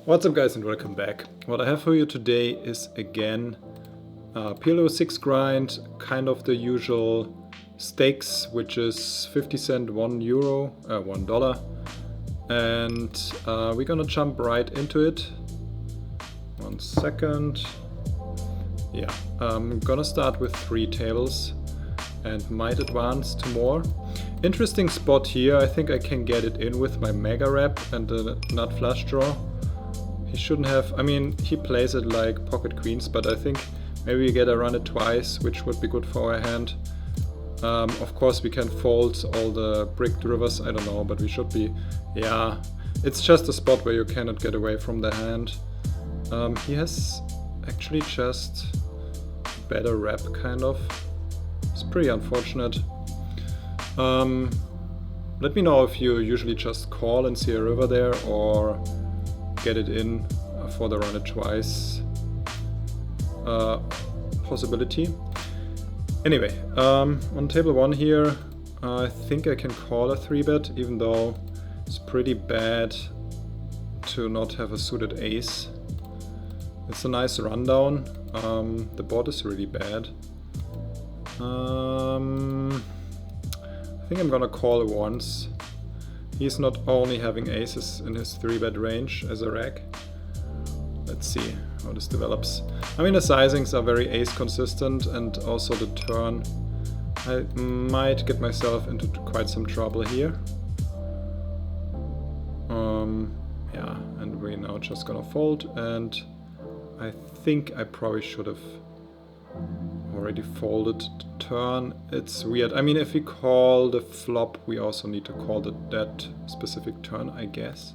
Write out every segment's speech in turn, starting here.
What's up guys and welcome back. What I have for you today is again PLO6 grind, kind of the usual stakes, which is 50 cent, $1, and we're gonna jump right into it. 1 second. Yeah, I'm gonna start with 3 tables and might advance to more. Interesting spot here. I think I can get it in with my mega rep and the nut flush draw. He shouldn't have, I mean, he plays it like pocket queens, but I think maybe we get to run it twice, which would be good for our hand. Of course we can fold all the bricked rivers, I don't know, but we should be, yeah. It's just a spot where you cannot get away from the hand. He has actually just better rep, kind of. It's pretty unfortunate. Let me know if you usually just call and see a river there, or get it in for the run it twice possibility. Anyway, on table 1 here, I think I can call a 3-bet, even though it's pretty bad to not have a suited ace. It's a nice rundown. The board is really bad. I think I'm gonna call once. He's not only having aces in his 3-bet range as a reg. Let's see how this develops. I mean, the sizings are very ace consistent, and also the turn. I might get myself into quite some trouble here. Yeah, and we're now just gonna fold, and I think I probably should have already folded the turn. It's weird. I mean, if we call the flop, we also need to call that specific turn, I guess.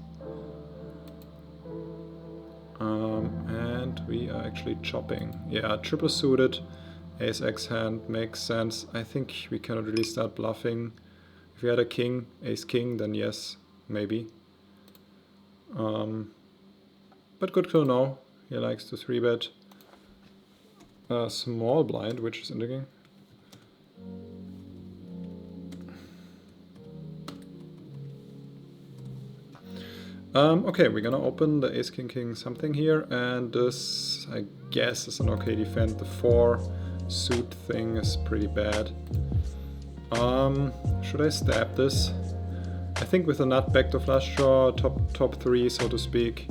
And we are actually chopping. Yeah, triple suited, ace x hand makes sense. I think we cannot really start bluffing. If we had a king, ace king, then yes, maybe. But good to know. He likes to 3-bet. Small blind, which is indicating. Okay, we're gonna open the ace king king something here, and this, I guess, is an okay defend. The 4 suit thing is pretty bad. Should I stab this? I think with a nut backdoor flush draw, top 3, so to speak,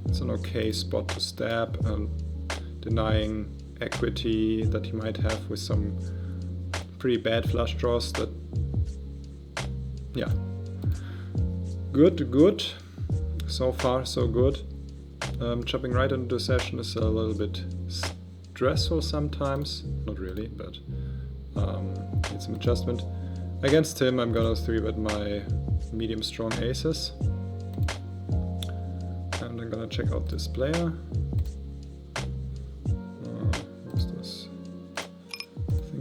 it's an okay spot to stab, and denying equity that he might have with some pretty bad flush draws. That, yeah, good. So far, so good. Jumping right into the session is a little bit stressful sometimes. Not really, but need some adjustment. Against him, I'm gonna 3-bet my medium strong aces, and I'm gonna check out this player.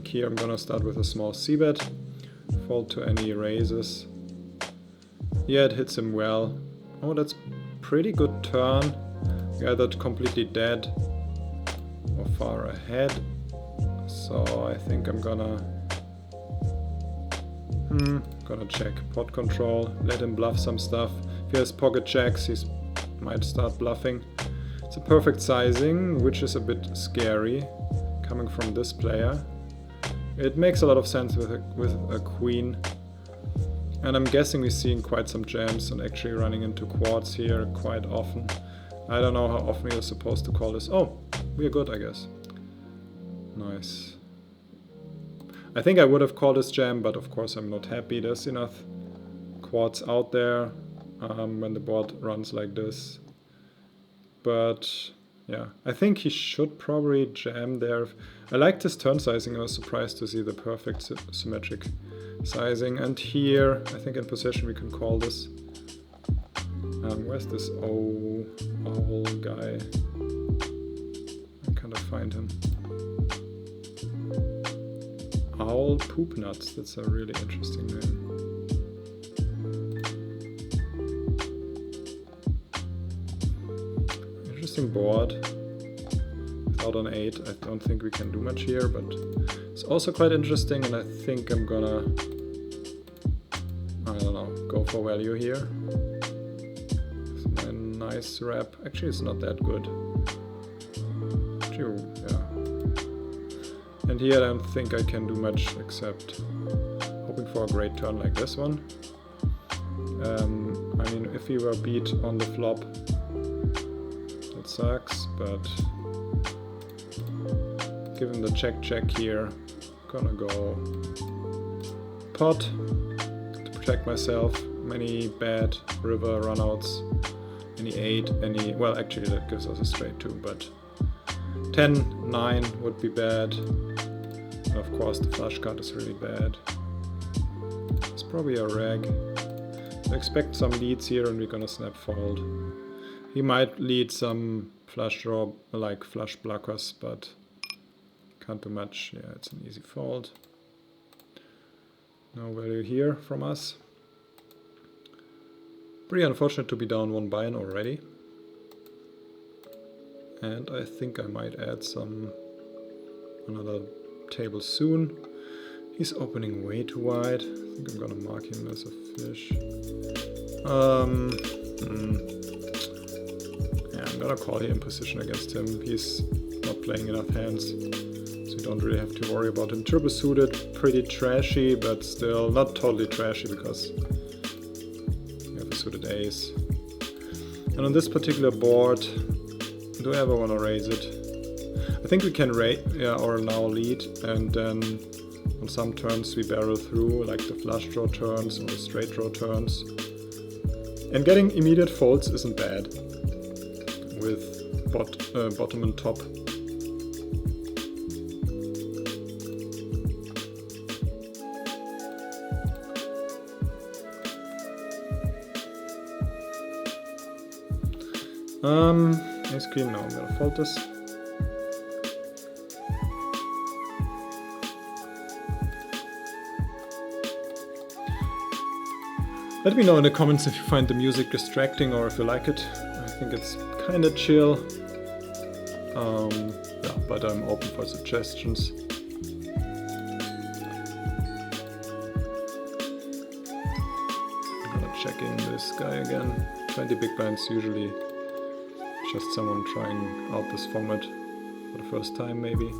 Here I'm gonna start with a small c-bet, fold to any raises. Yeah, it hits him well. Oh, that's pretty good turn. We're either completely dead or far ahead. So I think I'm gonna check pot control, let him bluff some stuff. If he has pocket jacks, he might start bluffing. It's a perfect sizing, which is a bit scary coming from this player. It makes a lot of sense with a queen, and I'm guessing we're seeing quite some jams and actually running into quads here quite often. I don't know how often you're supposed to call this. Oh, we're good, I guess. Nice. I think I would have called this jam, but of course I'm not happy. There's enough quads out there when the board runs like this. But yeah, I think he should probably jam there. I liked his turn sizing. I was surprised to see the perfect symmetric sizing. And here, I think in possession we can call this. Where's this owl guy? I can't find him. Owl Poop Nuts. That's a really interesting name. Interesting board. Without an 8, I don't think we can do much here, but it's also quite interesting, and I think I'm gonna, I don't know, go for value here. My nice rep. Actually, it's not that good. Actually, yeah. And here I don't think I can do much except hoping for a great turn like this one. I mean, if we were beat on the flop, that sucks, but given the check here, gonna go pot to protect myself. Many bad river runouts, any 8, any, well actually that gives us a straight too, but 10, 9 would be bad. And of course the flush card is really bad. It's probably a reg. So expect some leads here and we're gonna snap fold. He might lead some flush draw, like flush blockers, but can't do much. Yeah, it's an easy fold. No value here from us. Pretty unfortunate to be down 1 buy-in already. And I think I might add another table soon. He's opening way too wide. I think I'm gonna mark him as a fish. Yeah, I'm gonna call here in position against him. He's not playing enough hands, so you don't really have to worry about him. Triple suited, pretty trashy, but still not totally trashy because we have a suited ace. And on this particular board, do I ever want to raise it? I think we can raise, yeah, or now lead, and then on some turns we barrel through, like the flush draw turns or the straight draw turns. And getting immediate folds isn't bad with bottom and top. Ace queen, no, I'm gonna fold this. Let me know in the comments if you find the music distracting or if you like it. I think it's kinda chill. Yeah, but I'm open for suggestions. I'm gonna check in this guy again. 20 big blinds usually just someone trying out this format for the first time maybe.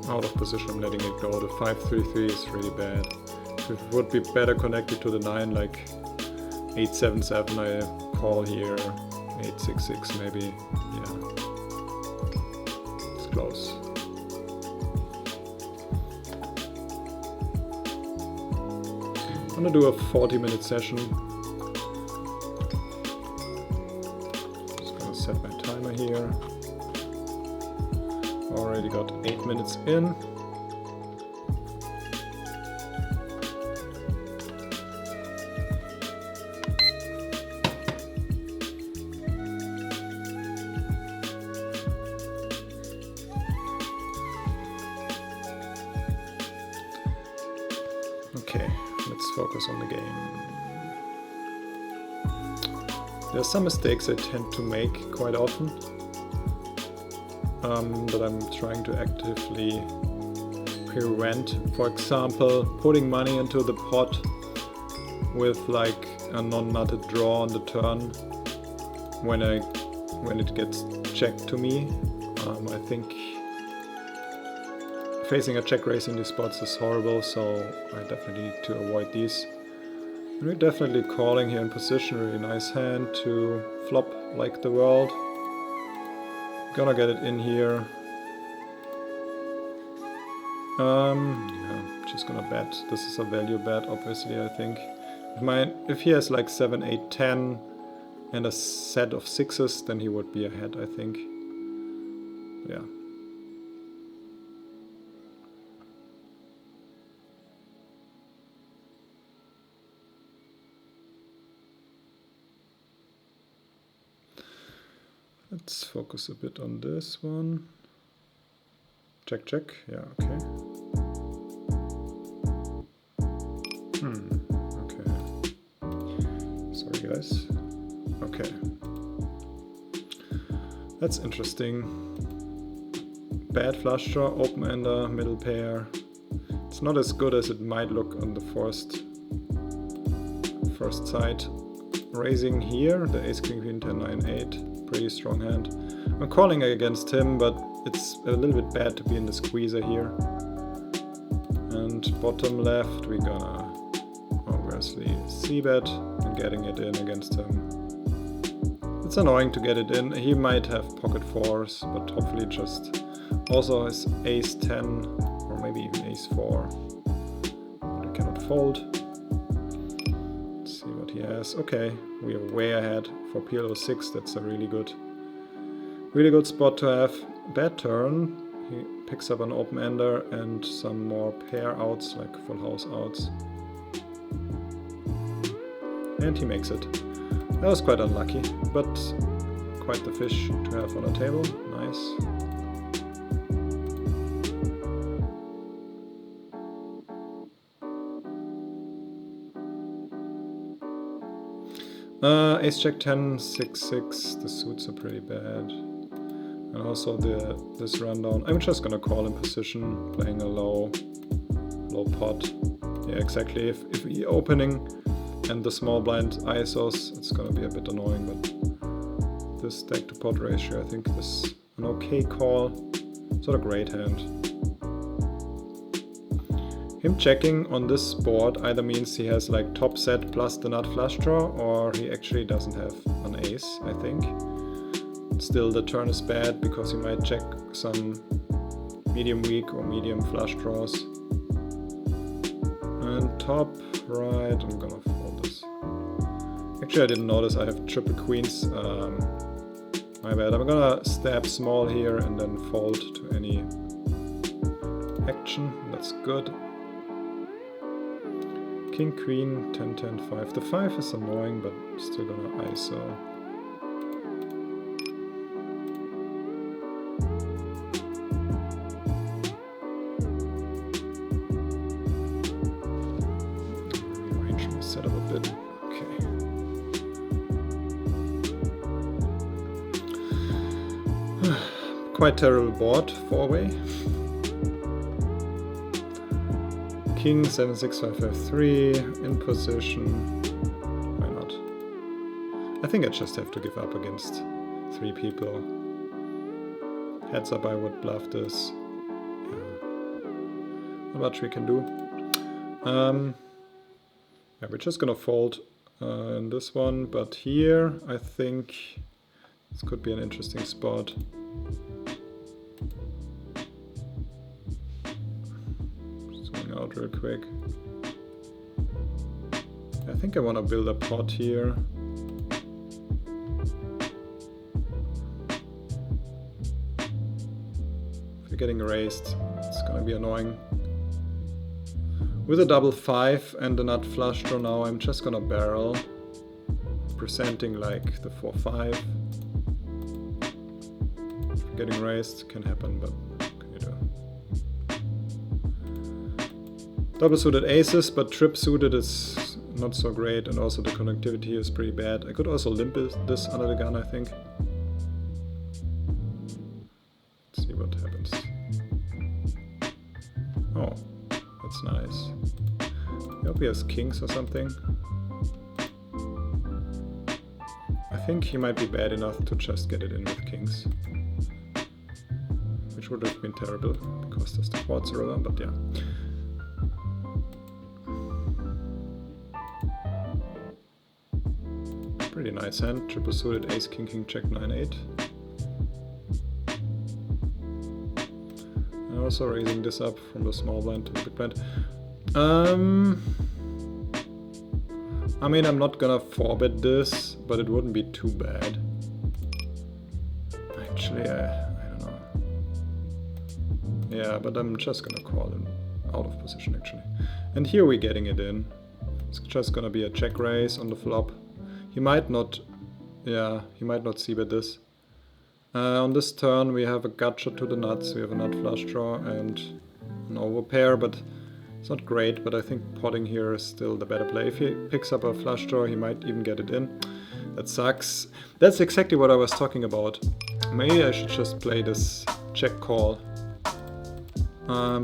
Out of position, I'm letting it go. The 5-3-3 is really bad. If it would be better connected to the 9, like 8-7-7, I call here 8-6-6 maybe. Yeah, it's close. I'm gonna do a 40-minute session. Just gonna set my timer here. Already got 8 minutes in. Okay, let's focus on the game. There are some mistakes I tend to make quite often. That I'm trying to actively prevent. For example, putting money into the pot with like a non-nutted draw on the turn when it gets checked to me. I think facing a check raise in these spots is horrible, so I definitely need to avoid these. And we're definitely calling here in position, really nice hand to flop like the world. Gonna get it in here. Yeah, just gonna bet. This is a value bet, obviously, I think. If he has like 7, 8, 10 and a set of 6s, then he would be ahead, I think. Yeah. Let's focus a bit on this one. Check, check. Yeah, okay. Okay. Sorry, guys. Okay. That's interesting. bad flush draw, open-ender, middle pair. It's not as good as it might look on the first sight. Raising here, the ace king queen 10 9 8, pretty strong hand. I'm calling against him, but it's a little bit bad to be in the squeezer here. And bottom left, we're gonna obviously c-bet and getting it in against him. It's annoying to get it in. He might have pocket fours, but hopefully just also his ace 10 or maybe even ace 4. But I cannot fold. Let's see what he has. Okay, we are way ahead for PLO6. That's a really good spot to have. Bad turn. He picks up an open-ender and some more pair outs, like full house outs. And he makes it. That was quite unlucky, but quite the fish to have on a table. Nice. Ace jack 10 6 6. The suits are pretty bad. And also this rundown. I'm just gonna call in position, playing a low pot. Yeah, exactly. If we opening and the small blind ISOs, it's gonna be a bit annoying, but this stack to pot ratio, I think this is an okay call. It's not a great hand. Him checking on this board either means he has like top set plus the nut flush draw, or he actually doesn't have an ace, I think. Still, the turn is bad because he might check some medium weak or medium flush draws. And top right, I'm gonna fold this. Actually, I didn't notice I have triple queens. My bad. I'm gonna stab small here and then fold to any action. That's good. King, queen, 10, 10, 5. The 5 is annoying, but still gonna ISO. Rearrange my setup a bit. Okay. Quite terrible board, 4-way. King 7 6 5 5 3 in position. Why not? I think I just have to give up against 3 people. Heads up, I would bluff this. Not much we can do. Yeah, we're just gonna fold in this one, but here I think this could be an interesting spot. Out real quick. I think I want to build a pot here. If you're getting raised, it's gonna be annoying. With a double 5 and a nut flush draw now, I'm just gonna barrel, presenting like the 4-5. If you're getting raised, can happen, but what can you do? Double suited aces, but trip suited is not so great, and also the connectivity is pretty bad. I could also limp this under the gun, I think. Let's see what happens. Oh, that's nice. I hope he has kings or something. I think he might be bad enough to just get it in with kings. Which would have been terrible, because there's the quads around, but yeah. Pretty nice hand, triple suited ace, king, king, check, 9, 8. And also raising this up from the small blind to the big blind. I mean, I'm not gonna 4-bet this, but it wouldn't be too bad. Actually, I don't know. Yeah, but I'm just gonna call him out of position actually. And here we're getting it in. It's just gonna be a check raise on the flop. He might not, yeah, he might not c-bet this. On this turn we have a gut shot to the nuts, we have a nut flush draw and an overpair, but it's not great, but I think potting here is still the better play. If he picks up a flush draw, he might even get it in. That sucks. That's exactly what I was talking about. Maybe I should just play this check call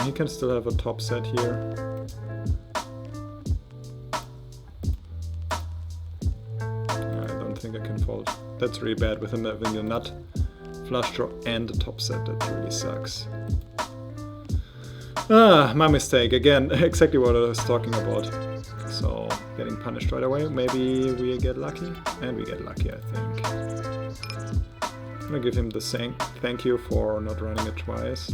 He can still have a top set here. I don't think I can fold. That's really bad with him having a nut flush draw and a top set. That really sucks. Ah, my mistake. Again, exactly what I was talking about. So, getting punished right away. Maybe we get lucky? And we get lucky, I think. I'm gonna give him the same thank you for not running it twice.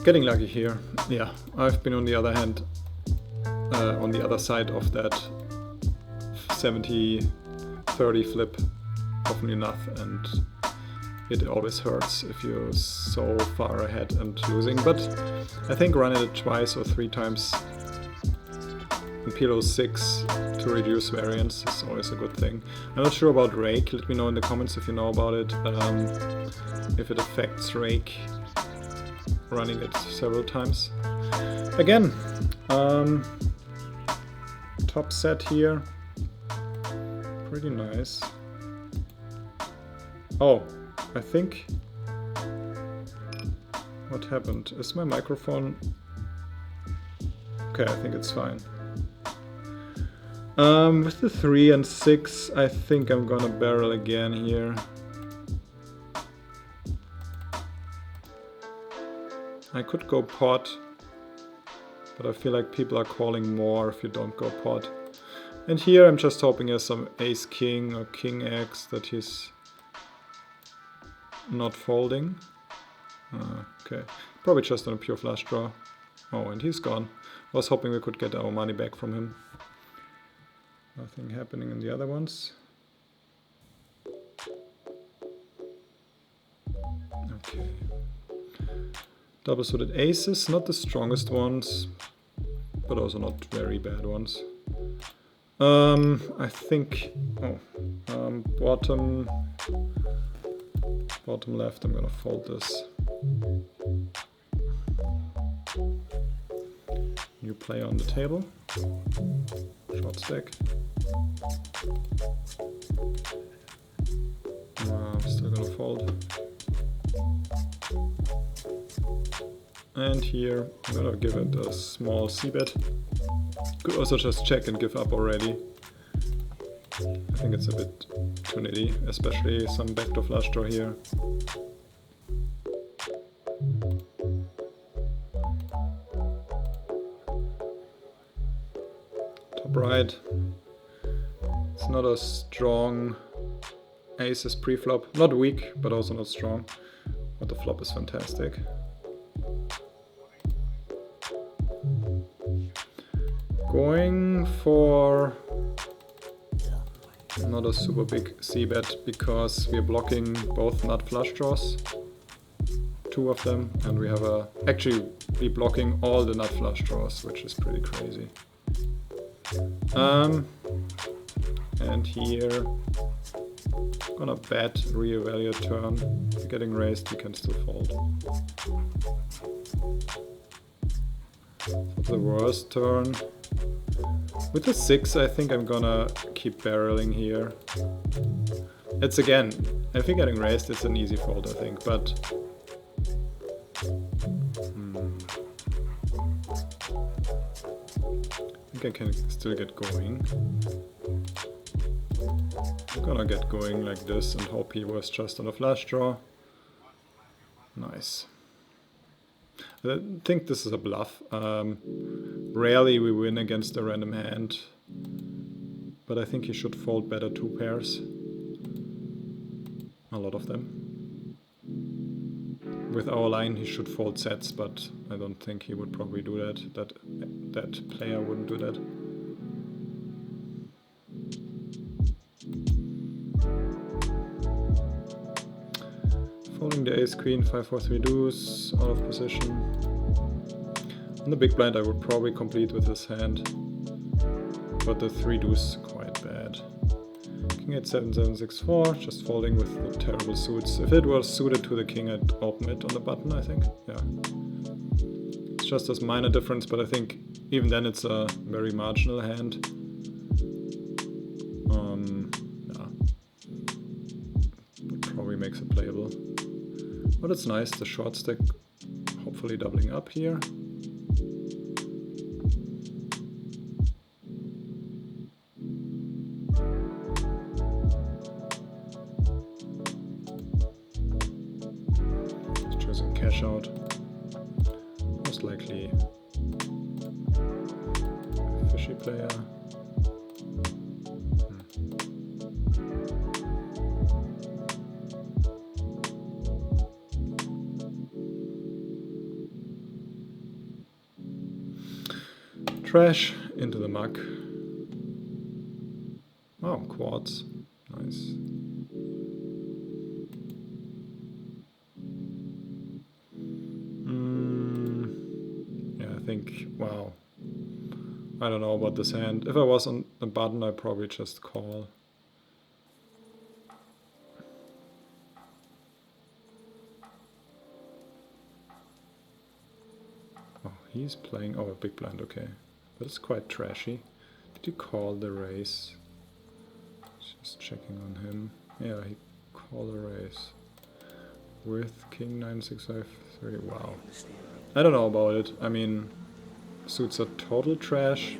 Getting lucky here. Yeah, I've been on the other hand, on the other side of that 70-30 flip often enough, and it always hurts if you're so far ahead and losing. But I think running it twice or 3 times in PLO6 to reduce variance is always a good thing. I'm not sure about rake. Let me know in the comments if you know about it, if it affects rake. Running it several times. Again, top set here, pretty nice. Oh, I think, what happened? Is my microphone, okay, I think it's fine. With the 3 and 6, I think I'm gonna barrel again here. I could go pot, but I feel like people are calling more if you don't go pot. And here I'm just hoping there's some ace king or king x that he's not folding. Okay, probably just on a pure flush draw. Oh, and he's gone. I was hoping we could get our money back from him. Nothing happening in the other ones. Okay. Double suited aces, not the strongest ones, but also not very bad ones. I think, bottom left, I'm gonna fold this. New player on the table, short stack. I'm still gonna fold. And here, I'm gonna give it a small c-bet. Could also just check and give up already. I think it's a bit too nitty, especially some backdoor flush draw here. Top right. It's not a strong aces pre-flop. Not weak, but also not strong. But the flop is fantastic. Going for not a super big c-bet because we're blocking both nut flush draws, 2 of them, and we have actually we're blocking all the nut flush draws, which is pretty crazy. And here, gonna bet, reevaluate turn. Getting raised, we can still fold. For the worst turn. With the 6, I think I'm gonna keep barreling here. It's again, if you're getting raised, it's an easy fold, I think, but I think I can still get going. I'm gonna get going like this and hope he was just on a flush draw. Nice. I think this is a bluff. Rarely we win against a random hand, but I think he should fold better 2 pairs. A lot of them. With our line he should fold sets, but I don't think he would probably do that. That player wouldn't do that. Folding the ace queen, 5-4-3 deuce, out of position. On the big blind I would probably complete with his hand, but the 3 deuce quite bad. King 8, 7, 7, 6, 4, just folding with the terrible suits. If it was suited to the king, I'd open it on the button, I think. Yeah. It's just a minor difference, but I think even then it's a very marginal hand. Yeah. It probably makes it playable. But it's nice, the short stack hopefully doubling up here. Choosing cash out. Most likely a fishy player. Trash into the muck. Oh, quads. Nice. Yeah, I think, wow. I don't know about this hand. If I was on the button, I'd probably just call. Oh, he's playing, oh, a big blind, okay. But it's quite trashy. Did you call the raise? Just checking on him. Yeah, he called the raise. With king 9, 6, 5, 3, wow. I don't know about it. I mean, suits are total trash.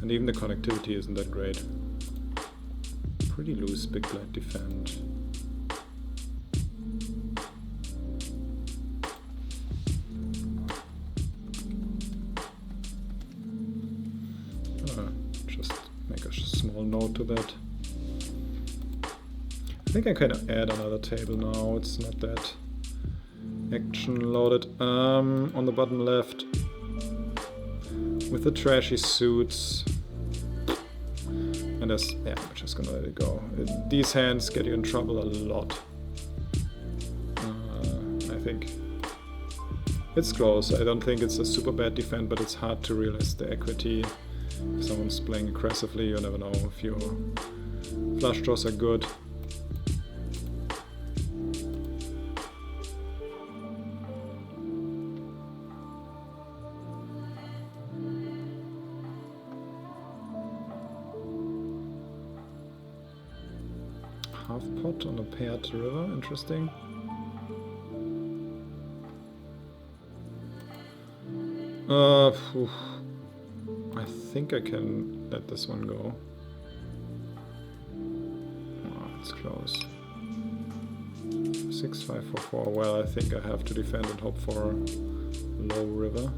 And even the connectivity isn't that great. Pretty loose big blind defend. Just make a small note to that. I think I can add another table now. It's not that action loaded. On the bottom left, with the trashy suits. And that's, yeah, I'm just gonna let it go. These hands get you in trouble a lot. I think it's close. I don't think it's a super bad defend, but it's hard to realize the equity. If someone's playing aggressively, you never know if your flush draws are good. Half pot on a paired river, interesting. I think I can let this one go. Oh, it's close. 6, 5, 4, 4. Well, I think I have to defend and hope for low river.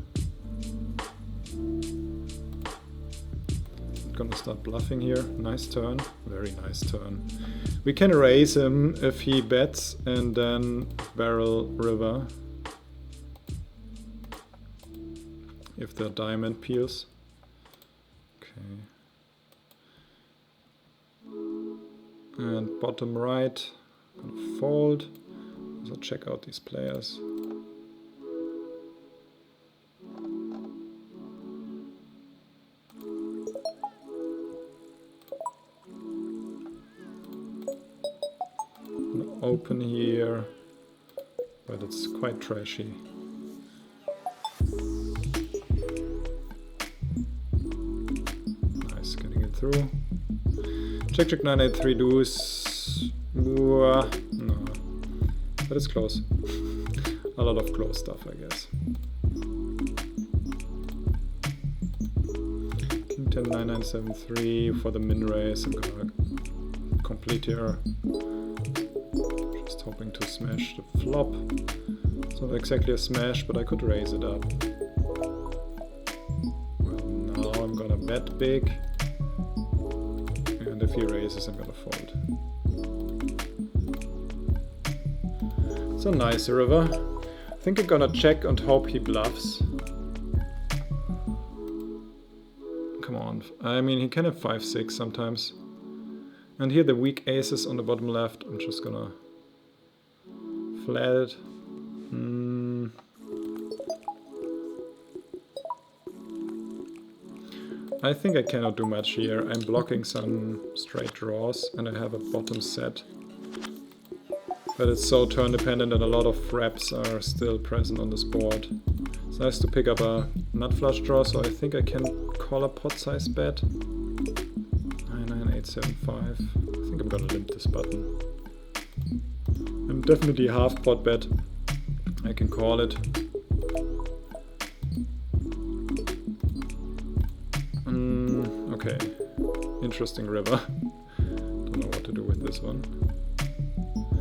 Gonna start bluffing here. Nice turn. Very nice turn. We can raise him if he bets and then barrel river. If the diamond peels. Okay. And bottom right, gonna fold. So check out these players. Open here, but it's quite trashy. Nice, getting it through. Check, check, 9, 8, 3 deuce. No, but it's close. A lot of close stuff, I guess. King 10, 9, 9, 7, 3 for the min raise. I'm gonna complete here. Hoping to smash the flop. It's not exactly a smash, but I could raise it up. Well, now I'm gonna bet big. And if he raises, I'm gonna fold. It's a nice river. I think I'm gonna check and hope he bluffs. Come on. I mean, he can have 5, 6 sometimes. And here the weak aces on the bottom left. I'm just gonna flat it. I think I cannot do much here. I'm blocking some straight draws and I have a bottom set. But it's so turn dependent that a lot of reps are still present on this board. It's nice to pick up a nut flush draw, so I think I can call a pot size bet. 99875. I think I'm gonna limp this button. I'm definitely half pot bet. I can call it. Okay, interesting river. Don't know what to do with this one.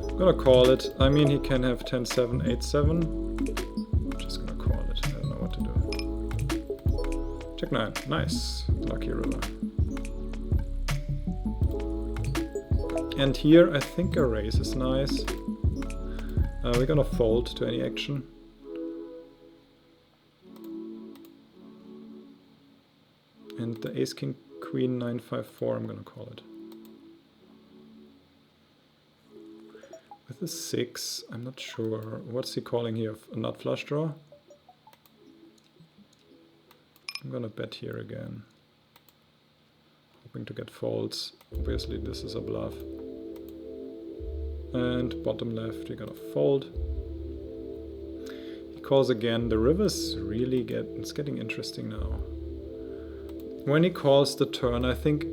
I'm gonna call it. I mean, he can have 10-7, 8-7. I'm just gonna call it. I don't know what to do. Check 9. Nice. Lucky river. And here I think a raise is nice. We're gonna fold to any action. And the ace king queen 954, I'm gonna call it. With the 6, I'm not sure. What's he calling here? A nut flush draw? I'm gonna bet here again. Hoping to get folds. Obviously this is a bluff. And bottom left, we're gonna fold. He calls again. The river's really it's getting interesting now. When he calls the turn, I think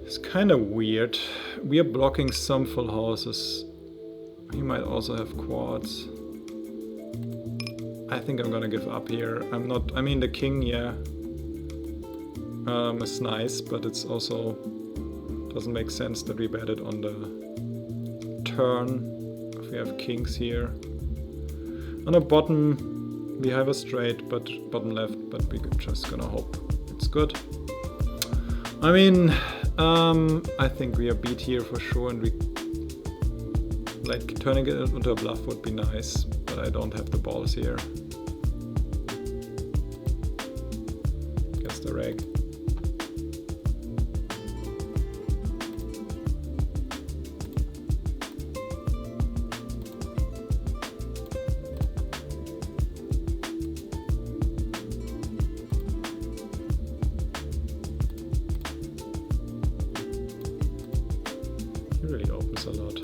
it's kind of weird. We are blocking some full houses. He might also have quads. I think I'm gonna give up here. I mean the king, yeah, is nice, but it's also doesn't make sense that we bet it on the turn if we have kings here. On the bottom we have a straight, but bottom left, but we're just gonna hope it's good. I mean, I think we are beat here for sure, and we like turning it into a bluff would be nice, but I don't have the balls here. Guess the reg. He really opens a lot.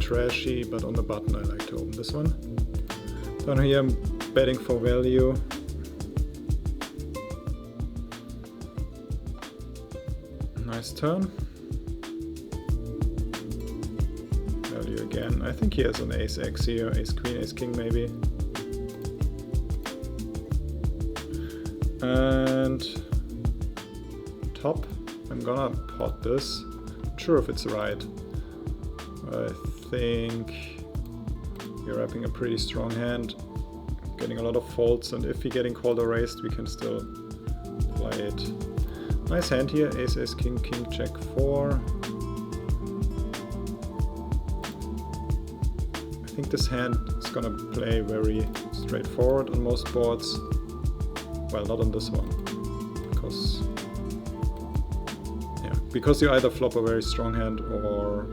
Trashy, but on the button I like to open this one. Down here I'm betting for value. Nice turn. Value again. I think he has an ace X here, ace queen, ace king maybe. And top, I'm gonna pot this. Not sure if it's right. I think you're wrapping a pretty strong hand, getting a lot of folds, and if you're getting called or raised, we can still play it. Nice hand here, ace, ace, king, king, check 4. I think this hand is gonna play very straightforward on most boards. Well, not on this one, because you either flop a very strong hand or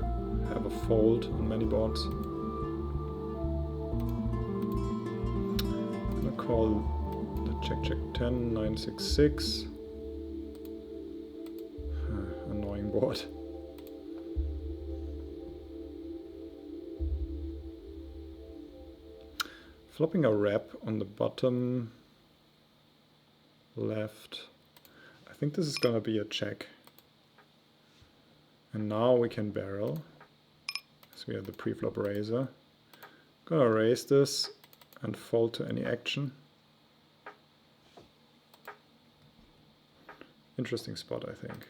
have a fold on many boards. I'm gonna call the check 10, 9, 6, 6. Annoying board. Flopping a rep on the bottom left. I think this is gonna be a check. And now we can barrel. So we have the pre-flop raiser. Gonna raise this and fold to any action. Interesting spot, I think.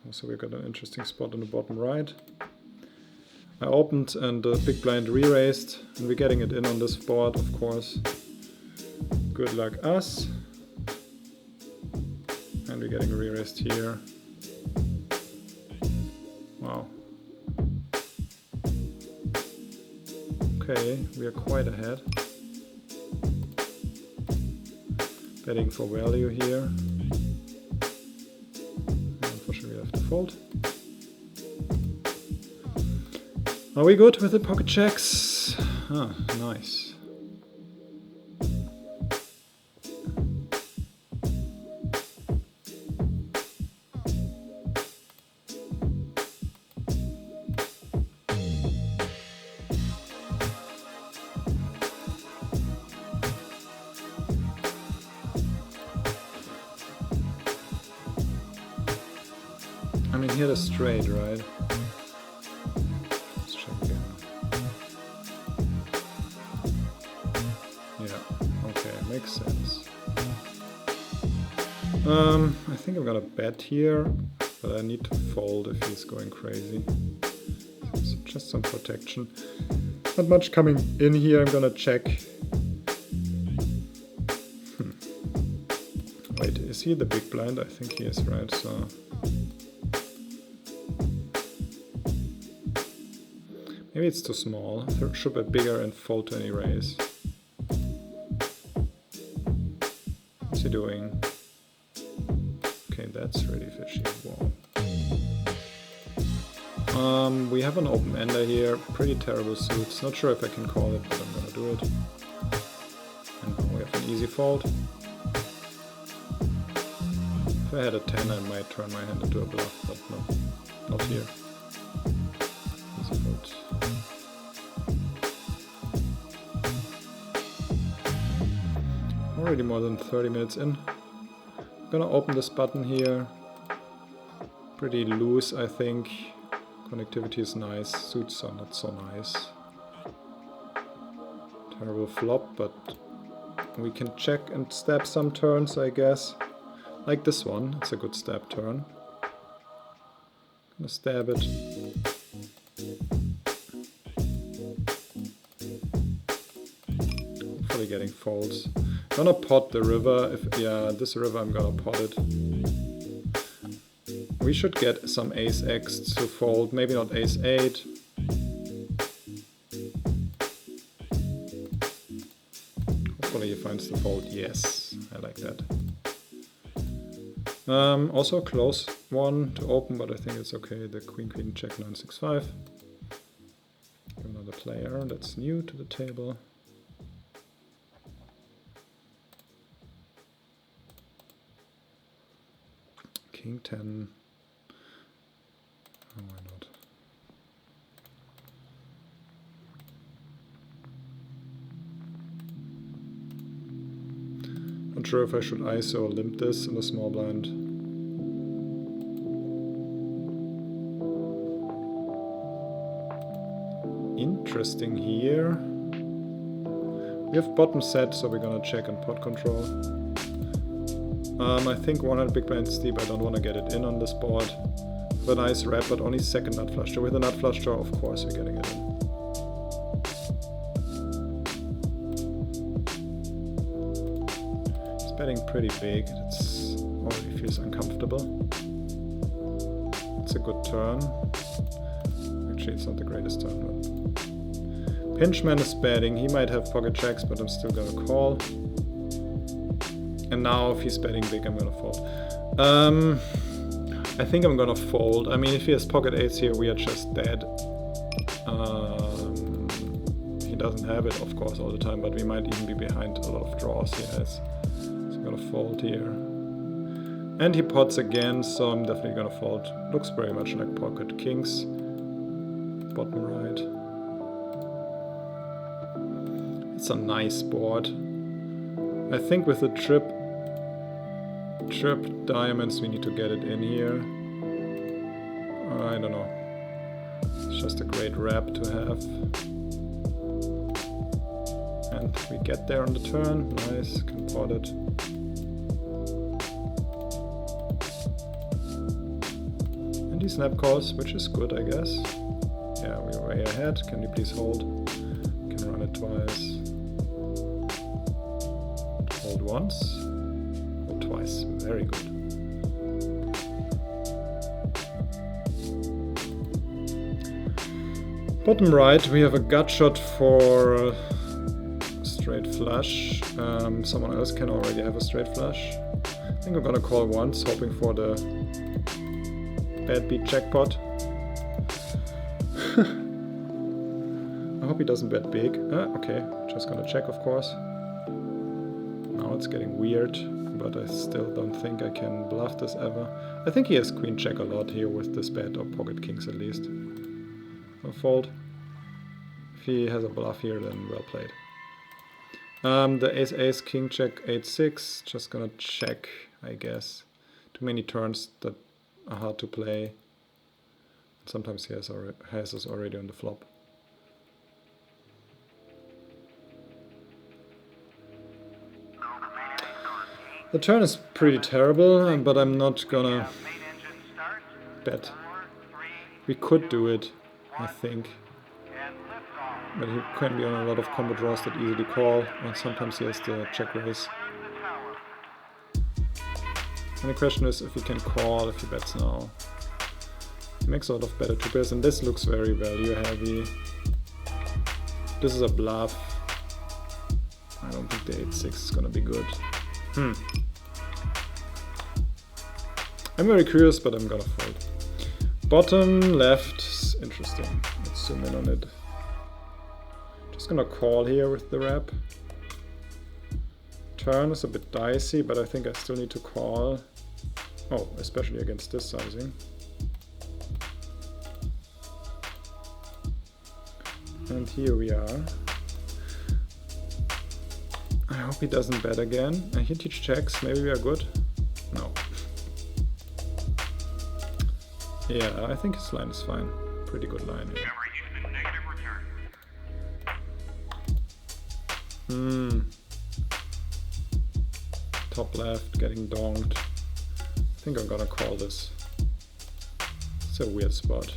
Also, we got an interesting spot in the bottom right. I opened and the big blind re-raised, and we're getting it in on this board, of course. Good luck us. And we're getting re-raised here. Wow. Okay, we are quite ahead. Betting for value here. Unfortunately, we have to fold. Are we good with the pocket checks? Ah, nice. I mean, here the straight, right? Let's check again. Yeah, okay, makes sense. I think I'm gonna bet here, but I need to fold if he's going crazy. So just some protection. Not much coming in here, I'm gonna check. Wait, is he the big blind? I think he is, right? So maybe it's too small. It should be bigger and fold to any raise. What's he doing? Okay, that's really fishy. Wow. We have an open ender here. Pretty terrible suits. Not sure if I can call it, but I'm gonna do it. And now we have an easy fold. If I had a 10, I might turn my hand into a bluff, but no, not here. Easy fold. Already more than 30 minutes in. I'm gonna open this button here. Pretty loose, I think. Connectivity is nice. Suits are not so nice. Terrible flop, but we can check and stab some turns, I guess. Like this one, it's a good stab turn. Gonna stab it. Hopefully getting folds. Gonna pot the river. Yeah, this river I'm gonna pot it. We should get some ace X to fold, maybe not ace 8. Hopefully he finds the fold. Yes, I like that. Also a close one to open, but I think it's okay. The queen check 9-6-5. Another player that's new to the table. King 10. Oh, why not? Not sure if I should ISO or limp this in the small blind. Interesting here. We have bottom set, so we're gonna check on pot control. I think 100 big blinds deep. I don't want to get it in on this board. With a nice wrap, but only second nut flush draw. With a nut flush draw, of course, we're getting it in. He's betting pretty big. It's already feels uncomfortable. It's a good turn. Actually, it's not the greatest turn, but Pinchman is betting. He might have pocket checks, but I'm still gonna call. And now if he's betting big, I'm gonna fold. I think I'm gonna fold. I mean, if he has pocket eights here, we are just dead. He doesn't have it, of course, all the time, but we might even be behind a lot of draws he has. So I'm gonna fold here. And he pots again, so I'm definitely gonna fold. Looks very much like pocket kings. Bottom right. It's a nice board. I think with the trip diamonds we need to get it in here. I don't know. It's just a great wrap to have. And we get there on the turn. Nice, can pot it. And he snap calls, which is good, I guess. Yeah, we're way ahead. Can you please hold? Can run it twice. Hold once. Hold twice. Very good. Bottom right, we have a gut shot for straight flush. Someone else can already have a straight flush. I think I'm gonna call once, hoping for the bad beat jackpot. I hope he doesn't bet big. Okay, just gonna check, of course. Now it's getting weird, but I still don't think I can bluff this ever. I think he has queen check a lot here with this bet, or pocket kings at least. I'll fold. If he has a bluff here, then well played. The ace king check 8-6. Just gonna check, I guess. Too many turns that are hard to play. Sometimes he has us already on the flop. The turn is pretty terrible, but I'm not gonna bet. We could do it, I think. But he can be on a lot of combo draws that easily call, and sometimes he has the check raise. And the question is if he can call if he bets now. He makes a lot of better two pairs, and this looks very value heavy. This is a bluff. I don't think the 8-6 is gonna be good. I'm very curious, but I'm gonna fold. Bottom left is interesting. Let's zoom in on it. Just gonna call here with the wrap. Turn is a bit dicey, but I think I still need to call. Oh, especially against this sizing. And here we are. I hope he doesn't bet again. And he teach checks, maybe we are good. No. Yeah, I think his line is fine. Pretty good line here. Top left, getting donked. I think I'm gonna call this. It's a weird spot.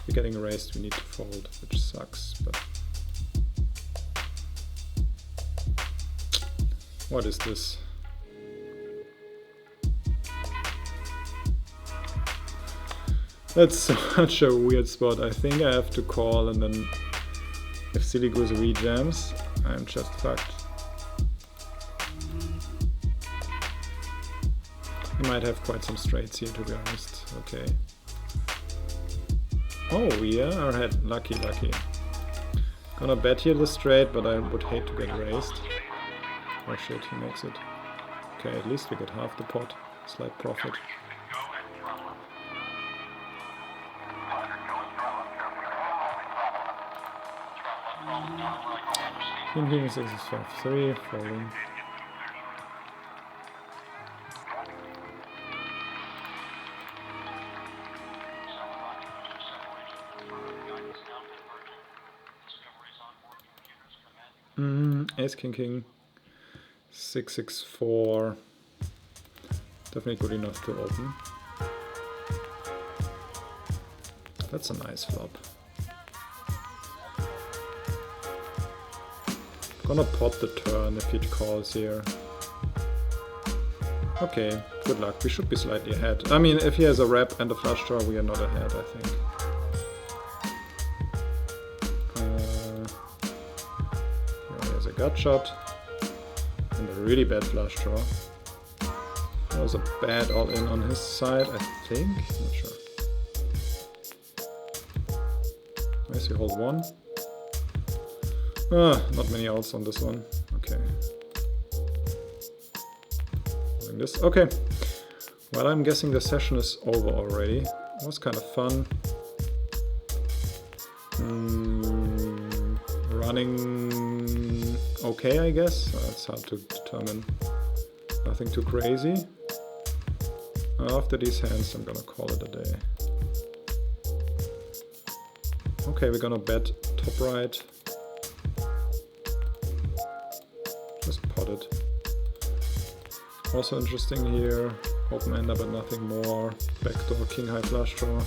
We're getting raised, we need to fold, which sucks, but... What is this? That's such a weird spot. I think I have to call, and then if silly goose rejams, I'm just fucked. He might have quite some straights here, to be honest. Okay. Oh, yeah, I had lucky. Gonna bet here the straight, but I would hate to get raised. Oh shit, he makes it. Okay, at least we get half the pot. Slight profit. King 6 is 5-3, folding. Ace King 6-6-4. Definitely good enough to open. That's a nice flop. Gonna pot the turn if he calls here. Okay, good luck. We should be slightly ahead. I mean, if he has a wrap and a flush draw, we are not ahead, I think. Here he has a gut shot and a really bad flush draw. That was a bad all-in on his side, I think. Not sure. Nice, you hold one. Not many outs on this one. Okay. Doing this. Okay. Well, I'm guessing the session is over already. It was kind of fun. Running okay, I guess. It's hard to determine. Nothing too crazy. After these hands, I'm gonna call it a day. Okay, we're gonna bet top right. Just pot it. Also interesting here, open-ender but nothing more. Backdoor, king high flush draw.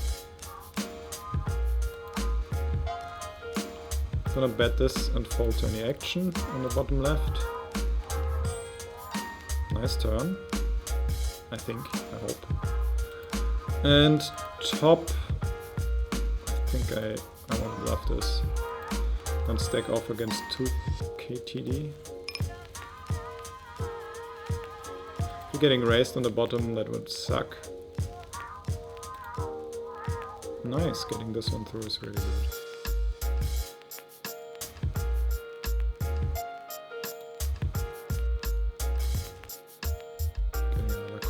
Gonna bet this and fold to any action on the bottom left. Nice turn, I think, I hope. And top, I think I want to bluff this. And stack off against 2 KTD. If you're getting raised on the bottom, that would suck. Nice, getting this one through is really good.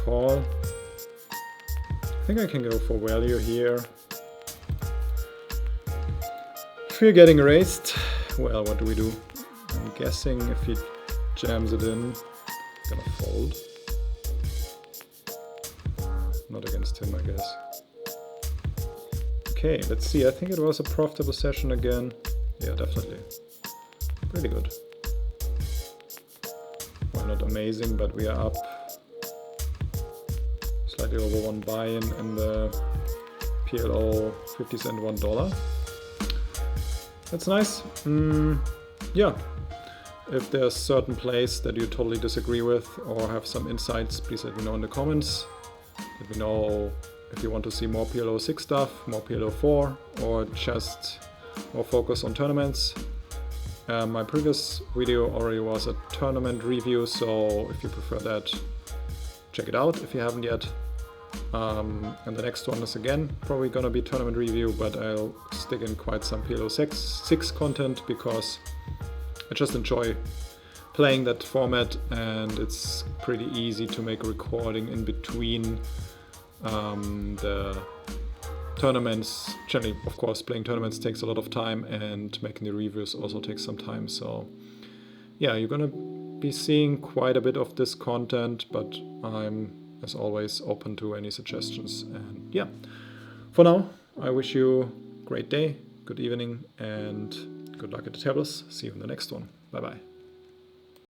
Call. I think I can go for value here. If you're getting raised, well, what do? I'm guessing if he jams it in, I'm gonna fold. Not against him, I guess. Okay, let's see. I think it was a profitable session again. Yeah, definitely. Pretty good. Well, not amazing, but we are up. Slightly over one buy-in in the PLO 50 cent $1. That's nice. Yeah, if there's certain plays that you totally disagree with or have some insights, please let me know in the comments. Let me know if you want to see more PLO6 stuff, more PLO4, or just more focus on tournaments. My previous video already was a tournament review, so if you prefer that, check it out if you haven't yet. And the next one is again probably gonna be tournament review, but I'll stick in quite some PLO6 content because I just enjoy playing that format, and it's pretty easy to make a recording in between the tournaments. Generally, of course, playing tournaments takes a lot of time, and making the reviews also takes some time. So yeah, you're gonna be seeing quite a bit of this content, but I'm, as always, open to any suggestions. And yeah, for now, I wish you a great day, good evening, and good luck at the tables. See you in the next one. Bye bye.